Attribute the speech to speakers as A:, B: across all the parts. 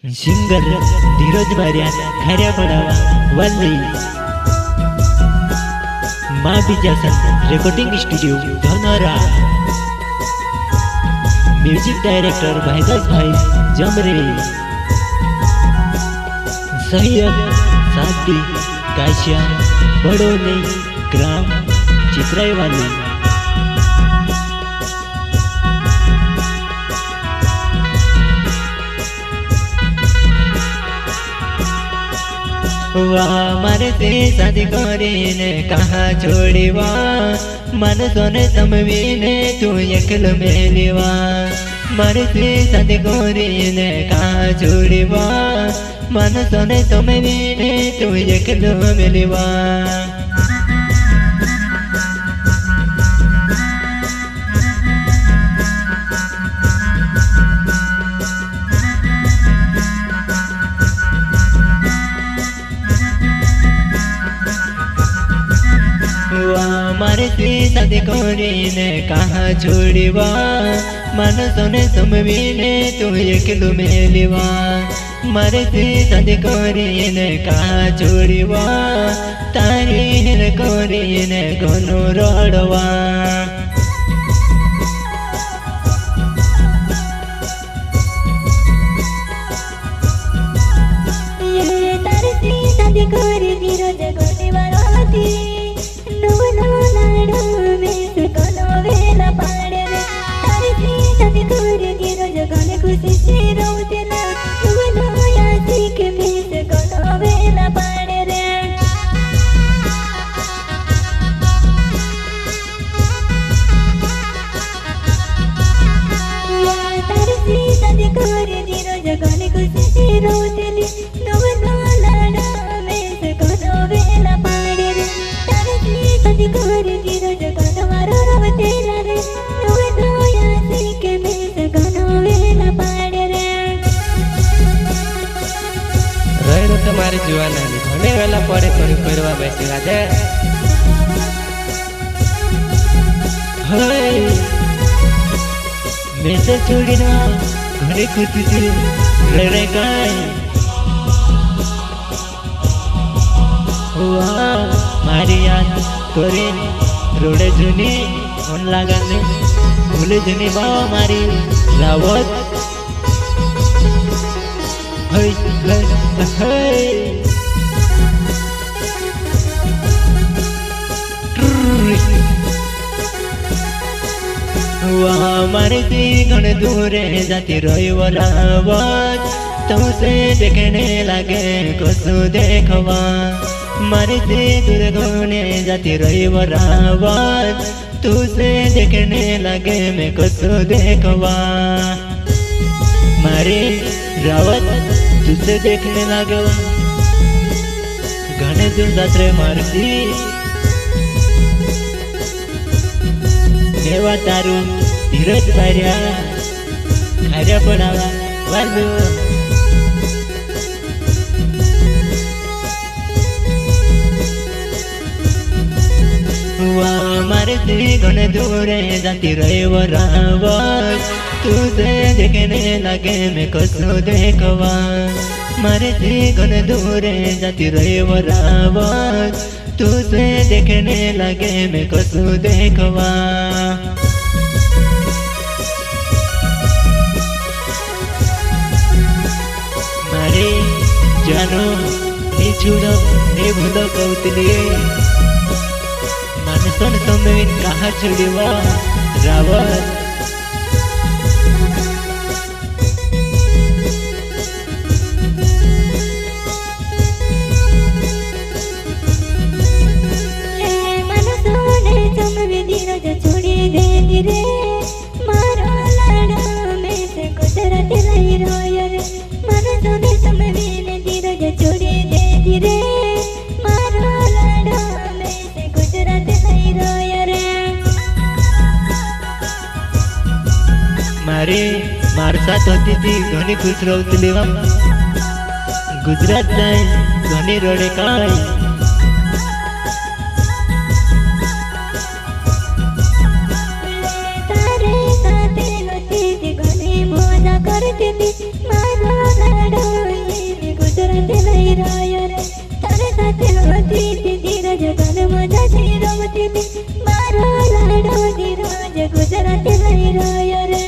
A: Singer धीरज बारिया खारिया पड़ावा वाली माँ Bijasan recording studio Dhanora. Music director Bhaidas भाई जमरे। सहयोग साथी काशिया बड़ोने ग्राम चित्राई वाली। वाह मारे से शादी करीने कहाँ छोड़ीवा, मन सोने समवीने तू एकल मेलीवा। मारे से शादी करीने कहाँ छोड़ीवा, मन सोने समवीने तू एकल मेलीवा। मारे से शादी करीने कहाँ छोड़ीवा, मन सोने समवीने तू एकलो मेलीवा। मारे से शादी करीने कहाँ छोड़ीवा, तारी हिर करीने घनो रड़वा।
B: ये तारी से शादी करी धीरज गोनी वाली। खुशी से रोते ना नया सीख भेस कोनो वेला पाड़े रे। तारी सी शादी करे धीरज गाने खुशी से रोते ली नया भेस कोनो वेला पाड़े रे। तारी सी शादी करे धीरज गाने मारो रोते ला रे नया सीख भेस कोनो वेला पाड़े रे।
A: रही तुम्हारे जुआना घने वेला पड़े करी करवा बैठी राजे। मैं से छोड़ी ना घने खुशी से रहे गाय। मारी याद करे रोड़े जुनी उन लगाने भूले जुनी बाबा मारी रावत। hey, hey, hey. वहाँ मारे से घण दूरे जाती रही रावत, तुमसे देखने लगे कसु देखवा। मारे से दूर घूमने जाती रही रावत, तुझसे देखने लगे मैं कसु देखवा। मारे रावत तुझसे देखने लगे घने दूर दासरे मारती। मेवा तारू धीरज बारिया खारिया पड़ावा वालू। मारे से घने दूरे जाती रही रावत, तुझे देखने लगे मैं कसो देखवा। मारे से घने दूरे जाती रही रावत, तुझे देखने लगे मैं कसो देखवा। मारे जानो नी छुड़ो नी भूलो कौतली, मन सोन तुम्हें कहाँ छुड़ीवा रावत।
B: छोड़ी दे रे मारो लाडो में से गुजरत नहीं रोया रे। मन सोने समवीने धीरज छोड़ी दे रे मारो लाडो में से गुजरत नहीं रोया रे।
A: मारे मार साथ होती थी घनी खुश रहती वा, गुजरात जाए घनी रोड़े काई।
B: करती थी मारो लाडो હતી તે ધીરજ ઘન મજાથી રમતી હતી મારો લાડો ધીરજ ગુજરાતી લઈ રહ્યો રે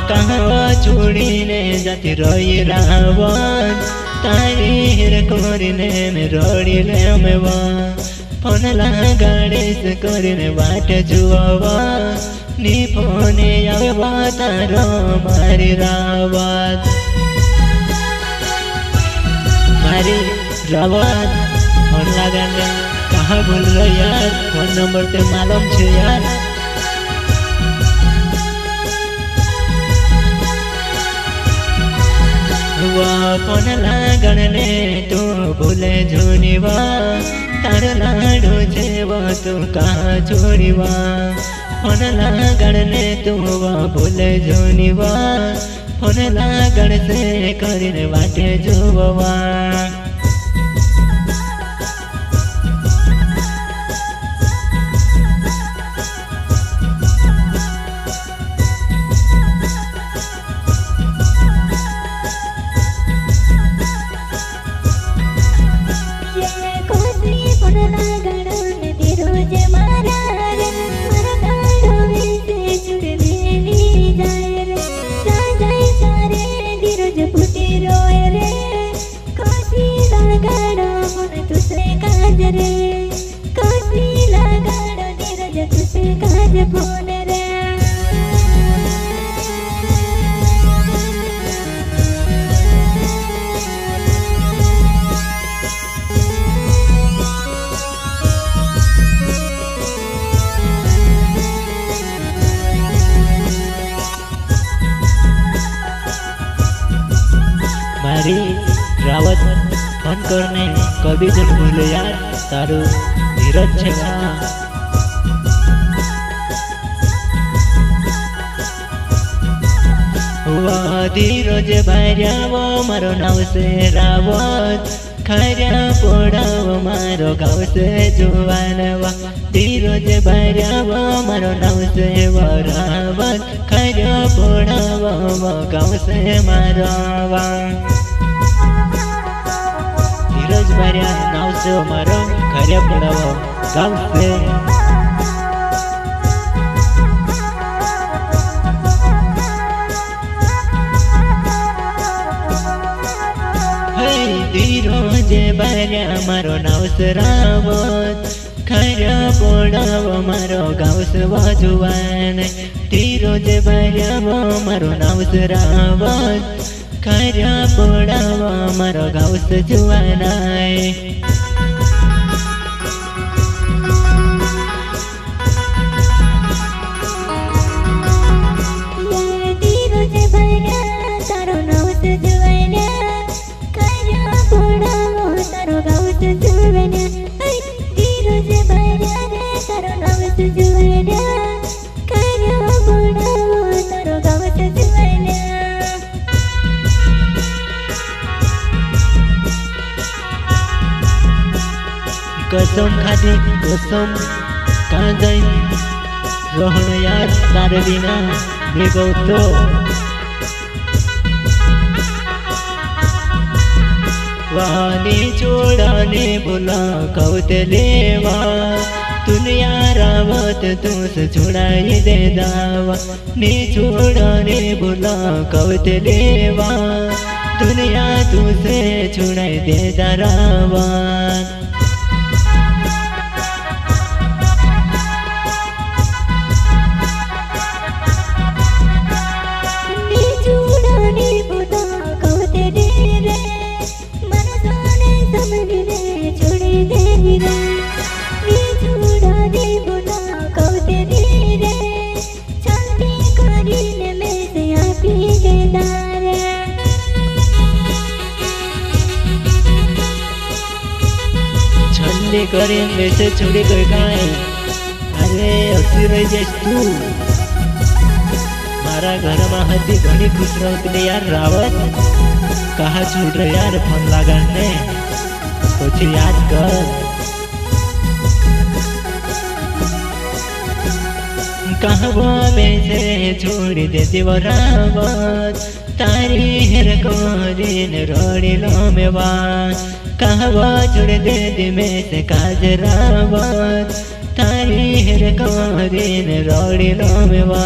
A: કહવા છોડીને જતી રહી રાવણ તારી હેર કરીને મેં રડી લે મેવા ફોન લગાડીશ કરીને વાટ જોવા ની ફોને આવ્યા તારો મારી રાવત મારી રાવત ફોન લગાડને કહા બોલ રહ્યો યાર ફોન નંબર તે માલુમ છે યાર ફોન લાગણને તું ભૂલે જોનીવા તાર લાડો જેવા તું કા છોડીવા ફોન લાગણને તું ભૂલે જોનીવા ફોન લાગણ સે કરીને વાટે જોવા મારી રાવત ફોન કરને કભી જન ભૂલો યાર તારું ધીરજ છે ધીરજ ભાર્યાવો મારો નામ છે રાવત ખર્યા પોડાવો મારો ગાવ છે જુવાનવા ધીરજ ભાર્યાવો મારો નામ છે રાવત ખર્યા પોડાવો ગાવ છે મારા ધીરજ ભાર્યા નામ છે મારો ખર્યા પોડાવો ગાવ છે ધીરજ ભાર્યા મારો નામ છે રાવત ખર્યા પોડાવો મારો ગાવ છે જુવાન ધીરજ ભાર્યા મારો નામ છે રાવત ખર્યા પોડાવો મારો ગાવ છે જુવાનાય कसम खाधी कसम कहाँ गई रोहन यार तारे बिना देखो तो वाने छोड़ाने बोला कवते लेवा दुनिया रावत तुझसे छुड़ाई दे दावा ने छोड़ाने बोला कवते लेवा दुनिया तुझसे छुड़ाई दे दावा छल्ली કરીને બેસે છોડી ગઈ કાંઈ અરે હસી રહી જઈશ તું મારા ઘરમાં હતી ઘણી ખુશ રહતી યાર રાવત કહા છૂટ રહે યાર ફોન લાગાને પછી યાદ કર कहवा में से छोड़ दे दिवरावत तारी हेर कोरिन रोड़ी लो मेवा कहवा छोड़ दे दि में से काजरावत तारी हेर कोरिन रोड़ी लो मेवा